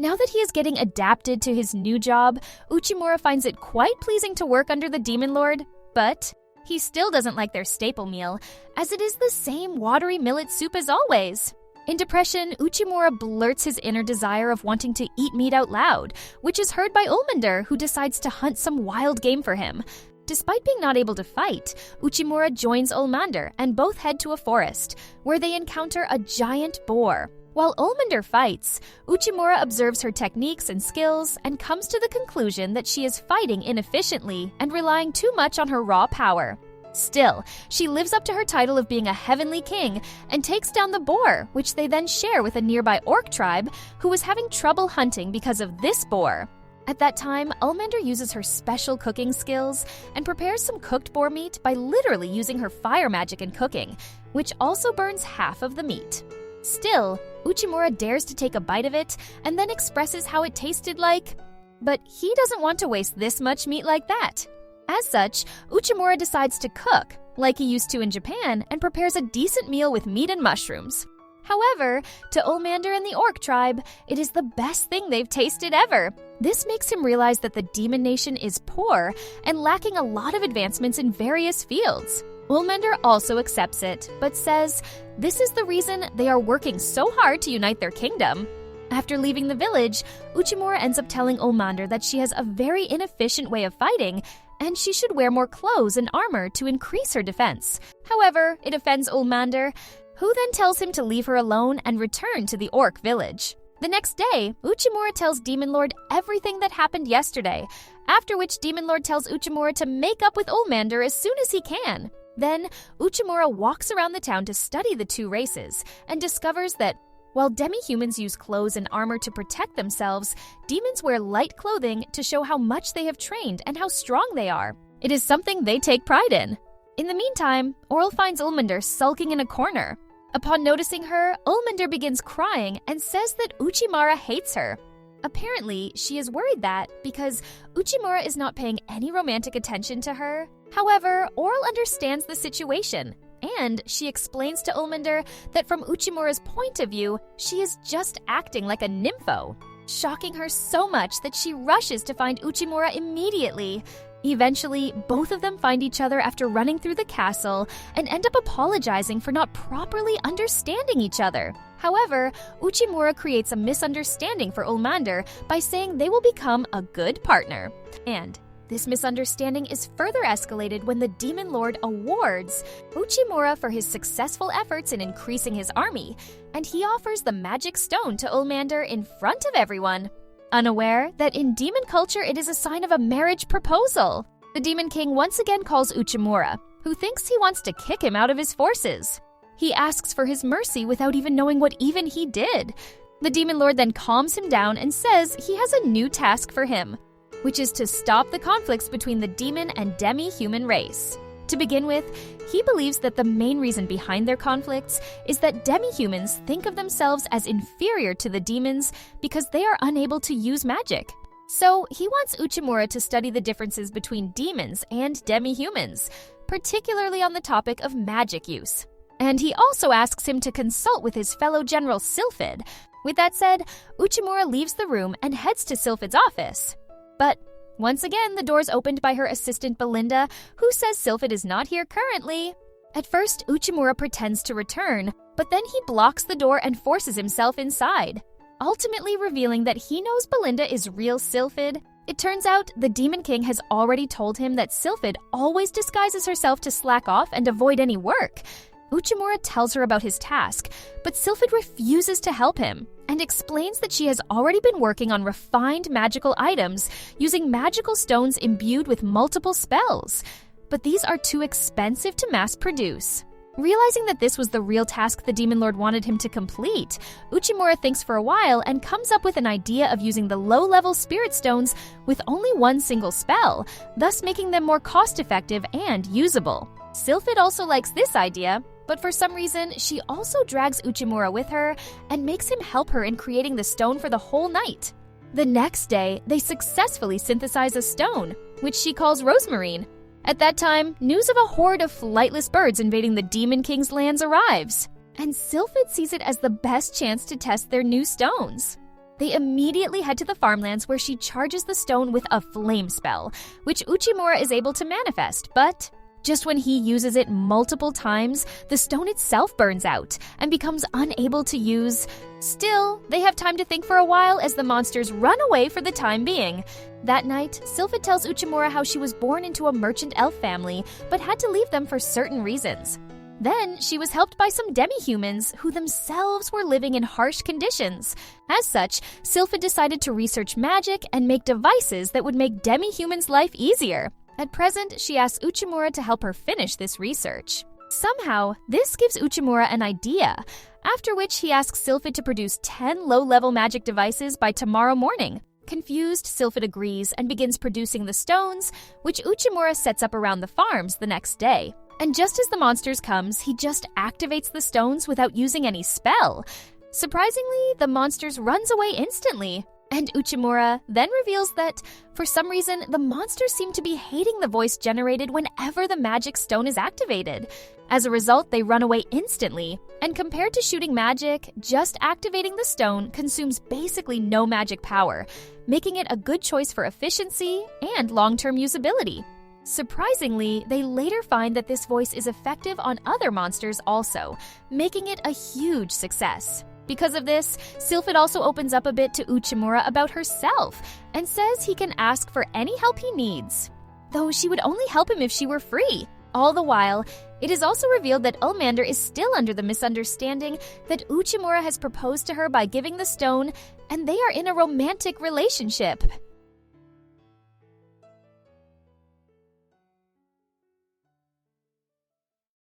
Now that he is getting adapted to his new job, Uchimura finds it quite pleasing to work under the Demon Lord, but he still doesn't like their staple meal, as it is the same watery millet soup as always. In depression, Uchimura blurts his inner desire of wanting to eat meat out loud, which is heard by Ulmander, who decides to hunt some wild game for him. Despite being not able to fight, Uchimura joins Ulmander and both head to a forest, where they encounter a giant boar. While Ulmander fights, Uchimura observes her techniques and skills and comes to the conclusion that she is fighting inefficiently and relying too much on her raw power. Still, she lives up to her title of being a heavenly king and takes down the boar, which they then share with a nearby orc tribe who was having trouble hunting because of this boar. At that time, Ulmander uses her special cooking skills and prepares some cooked boar meat by literally using her fire magic in cooking, which also burns half of the meat. Still, Uchimura dares to take a bite of it and then expresses how it tasted like. But he doesn't want to waste this much meat like that. As such, Uchimura decides to cook, like he used to in Japan, and prepares a decent meal with meat and mushrooms. However, to Ulmander and the orc tribe, it is the best thing they've tasted ever. This makes him realize that the demon nation is poor and lacking a lot of advancements in various fields. Ulmander also accepts it, but says this is the reason they are working so hard to unite their kingdom. After leaving the village, Uchimura ends up telling Ulmander that she has a very inefficient way of fighting, and she should wear more clothes and armor to increase her defense. However, it offends Ulmander, who then tells him to leave her alone and return to the orc village. The next day, Uchimura tells Demon Lord everything that happened yesterday, after which Demon Lord tells Uchimura to make up with Ulmander as soon as he can. Then, Uchimura walks around the town to study the two races and discovers that while demi-humans use clothes and armor to protect themselves, demons wear light clothing to show how much they have trained and how strong they are. It is something they take pride in. In the meantime, Oral finds Ulmander sulking in a corner. Upon noticing her, Ulmander begins crying and says that Uchimura hates her. Apparently, she is worried that because Uchimura is not paying any romantic attention to her. However, Oral understands the situation, and she explains to Ulmander that from Uchimura's point of view, she is just acting like a nympho, shocking her so much that she rushes to find Uchimura immediately. Eventually, both of them find each other after running through the castle and end up apologizing for not properly understanding each other. However, Uchimura creates a misunderstanding for Ulmander by saying they will become a good partner. And this misunderstanding is further escalated when the Demon Lord awards Uchimura for his successful efforts in increasing his army, and he offers the magic stone to Ulmander in front of everyone, unaware that in demon culture it is a sign of a marriage proposal. The Demon King once again calls Uchimura, who thinks he wants to kick him out of his forces. He asks for his mercy without even knowing what even he did. The Demon Lord then calms him down and says he has a new task for him, which is to stop the conflicts between the demon and demi-human race. To begin with, he believes that the main reason behind their conflicts is that demi-humans think of themselves as inferior to the demons because they are unable to use magic. So he wants Uchimura to study the differences between demons and demi-humans, particularly on the topic of magic use. And he also asks him to consult with his fellow general Sylphid. With that said, Uchimura leaves the room and heads to Sylphid's office. But once again, the door's opened by her assistant Belinda, who says Sylphid is not here currently. At first, Uchimura pretends to return, but then he blocks the door and forces himself inside, ultimately revealing that he knows Belinda is real Sylphid. It turns out the Demon King has already told him that Sylphid always disguises herself to slack off and avoid any work. Uchimura tells her about his task, but Sylphid refuses to help him and explains that she has already been working on refined magical items using magical stones imbued with multiple spells. But these are too expensive to mass produce. Realizing that this was the real task the Demon Lord wanted him to complete, Uchimura thinks for a while and comes up with an idea of using the low-level spirit stones with only one single spell, thus making them more cost-effective and usable. Sylphid also likes this idea, but for some reason, she also drags Uchimura with her and makes him help her in creating the stone for the whole night. The next day, they successfully synthesize a stone, which she calls Rosemarine. At that time, news of a horde of flightless birds invading the Demon King's lands arrives, and Sylphid sees it as the best chance to test their new stones. They immediately head to the farmlands where she charges the stone with a flame spell, which Uchimura is able to manifest, but just when he uses it multiple times, the stone itself burns out and becomes unable to use. Still, they have time to think for a while as the monsters run away for the time being. That night, Sylphid tells Uchimura how she was born into a merchant elf family, but had to leave them for certain reasons. Then, she was helped by some demi-humans who themselves were living in harsh conditions. As such, Sylphid decided to research magic and make devices that would make demi-humans' life easier. At present, she asks Uchimura to help her finish this research. Somehow, this gives Uchimura an idea, after which he asks Sylphid to produce 10 low-level magic devices by tomorrow morning. Confused, Sylphid agrees and begins producing the stones, which Uchimura sets up around the farms the next day. And just as the monsters comes, he just activates the stones without using any spell. Surprisingly, the monsters runs away instantly. And Uchimura then reveals that, for some reason, the monsters seem to be hating the voice generated whenever the magic stone is activated. As a result, they run away instantly. And compared to shooting magic, just activating the stone consumes basically no magic power, making it a good choice for efficiency and long-term usability. Surprisingly, they later find that this voice is effective on other monsters also, making it a huge success. Because of this, Sylphid also opens up a bit to Uchimura about herself and says he can ask for any help he needs, though she would only help him if she were free. All the while, it is also revealed that Ulmander is still under the misunderstanding that Uchimura has proposed to her by giving the stone, and they are in a romantic relationship.